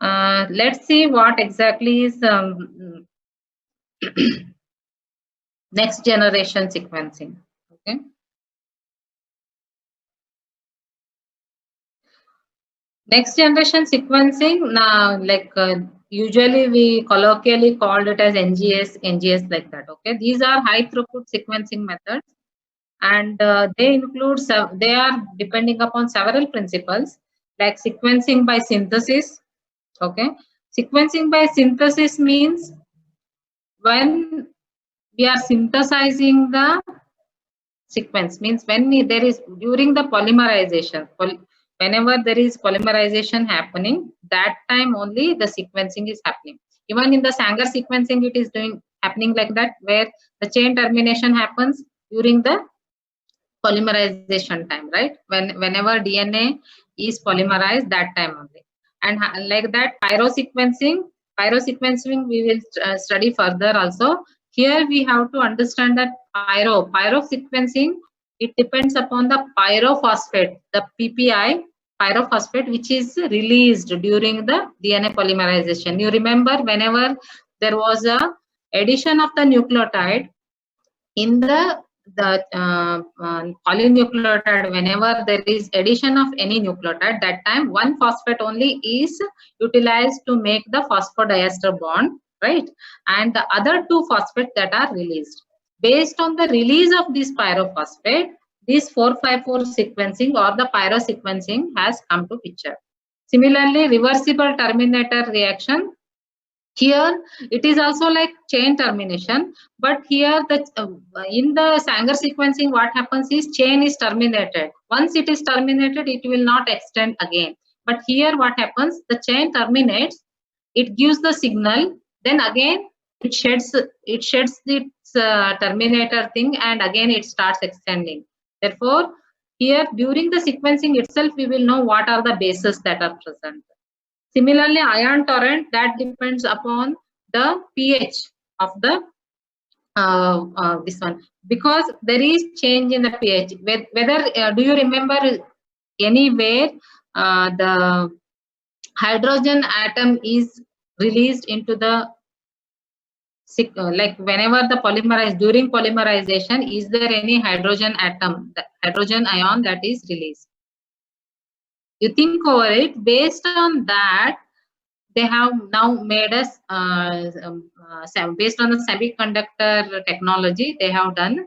Let's see what exactly is next generation sequencing. Okay. Next generation sequencing, now usually we colloquially called it as NGS like that. Okay, these are high throughput sequencing methods, and they include they are depending upon several principles like sequencing by synthesis. Okay, sequencing by synthesis means when we are synthesizing the sequence, means when there is during the polymerization, whenever there is polymerization happening, that time only the sequencing is happening. Even in the Sanger sequencing, it is happening like that, where the chain termination happens during the polymerization time, right? Whenever DNA is polymerized, that time only. And like that, pyrosequencing we will study further also. Here we have to understand that pyrosequencing, it depends upon the pyrophosphate, the PPI pyrophosphate, which is released during the DNA polymerization. You remember whenever there was a addition of the nucleotide in the polynucleotide, whenever there is addition of any nucleotide, that time one phosphate only is utilized to make the phosphodiester bond, right? And the other two phosphates that are released. Based on the release of this pyrophosphate, this 454 sequencing or the pyrosequencing has come to picture. Similarly, reversible terminator reaction, here it is also like chain termination, but here the in the Sanger sequencing, what happens is chain is terminated. Once it is terminated, it will not extend again. But here what happens, the chain terminates, it gives the signal, then again it sheds its terminator thing, and again it starts extending. Therefore, here during the sequencing itself, we will know what are the bases that are present. Similarly, ion torrent, that depends upon the pH of the this one, because there is change in the pH. Whether do you remember anywhere the hydrogen atom is released into the like whenever the during polymerization, is there any hydrogen atom, the hydrogen ion that is released? You think over it. Based on that, they have now made us based on the semiconductor technology, they have done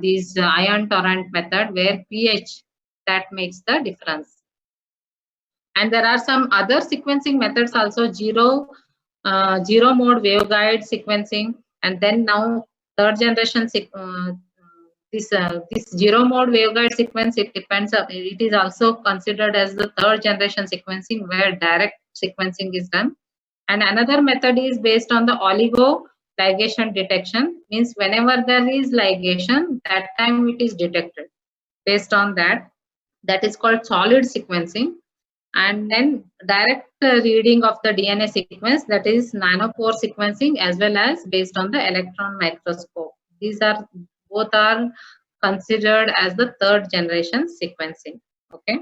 these ion torrent method, where pH, that makes the difference. And there are some other sequencing methods also, zero mode waveguide sequencing, and then now third generation this zero mode waveguide sequence, it depends it is also considered as the third generation sequencing, where direct sequencing is done. And another method is based on the oligo ligation detection, means whenever there is ligation, that time it is detected. Based on that, that is called solid sequencing. And then direct reading of the DNA sequence, that is nanopore sequencing, as well as based on the electron microscope. These are both are considered as the third generation sequencing. Okay,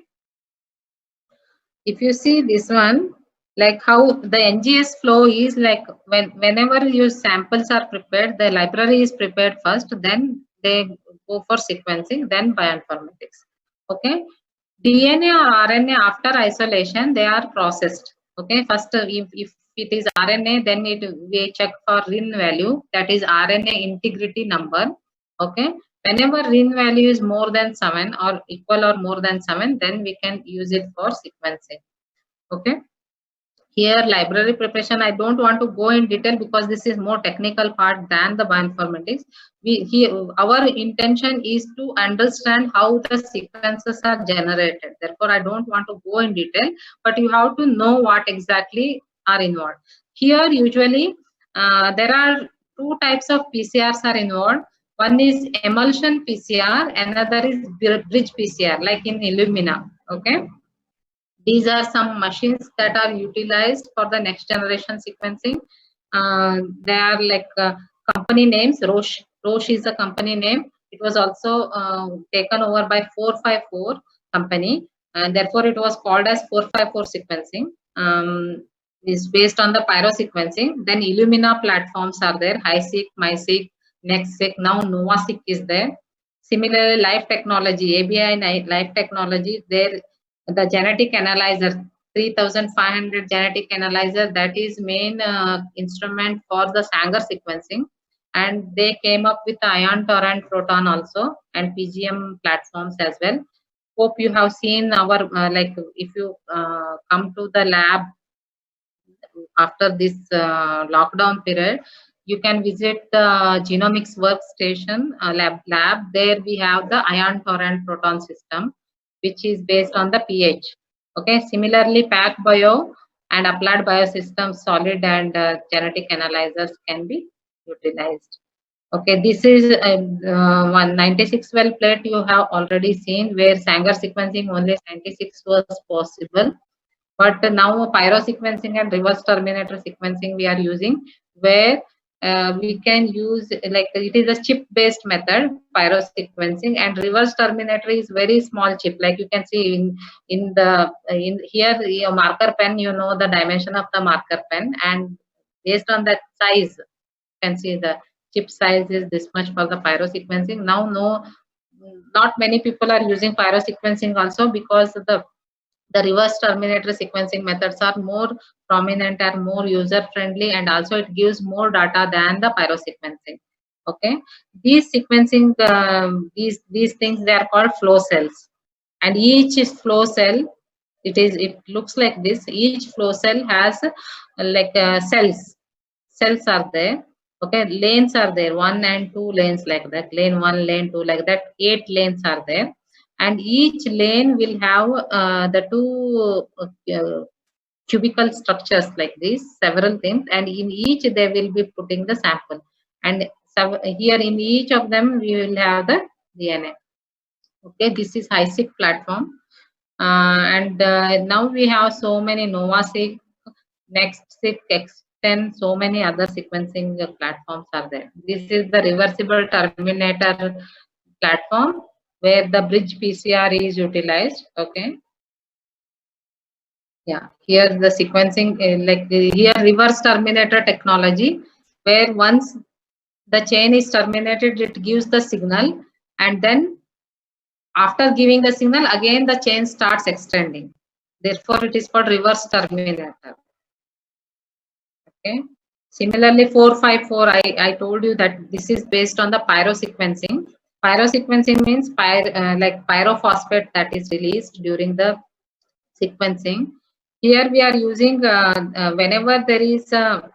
if you see this one, like how the NGS flow is, like whenever your samples are prepared, the library is prepared first, then they go for sequencing, then bioinformatics. Okay, DNA or RNA, after isolation, they are processed. Okay, first if it is RNA, then we check for RIN value, that is RNA integrity number. Okay, whenever RIN value is more than 7 or equal or more than 7, then we can use it for sequencing. Okay, here library preparation, I don't want to go in detail because this is more technical part than the bioinformatics. Our intention is to understand how the sequences are generated. Therefore, I don't want to go in detail, but you have to know what exactly are involved. Here, usually, there are two types of PCRs are involved. One is emulsion PCR, another is bridge PCR, like in Illumina. Okay. These are some machines that are utilized for the next generation sequencing. They are like company names. Roche. Roche is a company name. It was also taken over by 454 company, and therefore it was called as 454 sequencing. is based on the pyrosequencing. Then Illumina platforms are there, HiSeq, MySeq, NextSeq, now NovaSeq is there. Similarly, Life Technology, ABI Life Technology, there the genetic analyzer, 3500 genetic analyzer, that is main instrument for the Sanger sequencing. And they came up with ion torrent proton also and PGM platforms as well. Hope you have seen our like if you come to the lab after this lockdown period, you can visit the genomics workstation lab. There we have the ion torrent proton system, which is based on the pH. Okay. Similarly, PacBio and applied biosystems solid and genetic analyzers can be utilized. Okay, this is 196 well plate you have already seen, where Sanger sequencing only 96 was possible. But now pyrosequencing and reverse terminator sequencing we are using, where we can use, like, it is a chip based method, pyrosequencing, and reverse terminator is very small chip. Like you can see in here your marker pen, you know the dimension of the marker pen, and based on that size, you can see the chip size is this much for the pyrosequencing. Now, not many people are using pyrosequencing also, because the reverse terminator sequencing methods are more prominent and more user friendly, and also it gives more data than the pyrosequencing. Okay, these sequencing these things, they are called flow cells, and each flow cell, it looks like this. Each flow cell has like cells are there. Okay, lanes are there, 1 and 2 lanes, like that, lane 1, lane 2, like that, 8 lanes are there. And each lane will have the two cubical structures like this, several things, and in each they will be putting the sample. And so here in each of them we will have the DNA. Okay, this is HiSeq platform. And now we have so many NovaSeq, NextSeq, Xtend, so many other sequencing platforms are there. This is the reversible terminator platform, where the bridge PCR is utilized. Okay. Yeah, here the sequencing, here reverse terminator technology, where once the chain is terminated, it gives the signal, and then after giving the signal, again the chain starts extending. Therefore, it is called reverse terminator. Okay. Similarly, 454, I told you that this is based on the pyrosequencing. Pyrosequencing means like pyrophosphate that is released during the sequencing. Here we are using whenever there is a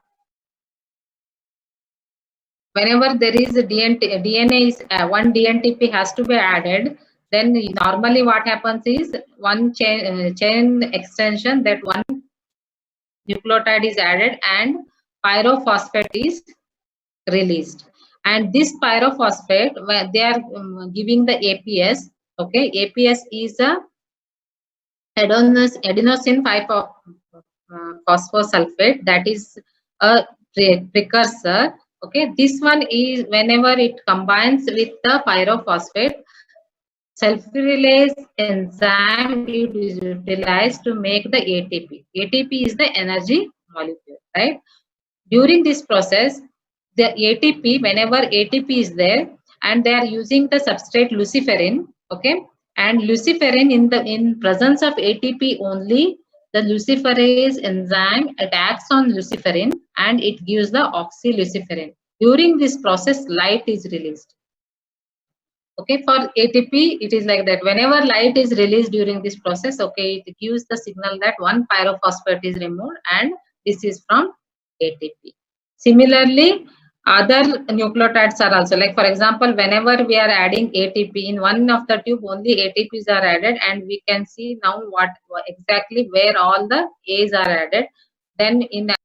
DNA is one DNTP has to be added. Then normally what happens is one chain extension, that one nucleotide is added and pyrophosphate is released. And this pyrophosphate, where they are giving the APS. Okay, APS is a adenosine 5-phosphosulfate, that is a precursor. Okay, this one is whenever it combines with the pyrophosphate, self-release enzyme is utilized to make the ATP. ATP is the energy molecule, right? During this process, the ATP, whenever ATP is there, and they are using the substrate luciferin, okay, and luciferin, in presence of ATP only, the luciferase enzyme attacks on luciferin and it gives the oxyluciferin. During this process, light is released. Okay, for ATP, it is like that. Whenever light is released during this process, okay, it gives the signal that one pyrophosphate is removed, and this is from ATP. Similarly, other nucleotides are also, like for example, whenever we are adding ATP in one of the tube, only ATPs are added, and we can see now what exactly where all the A's are added. Then in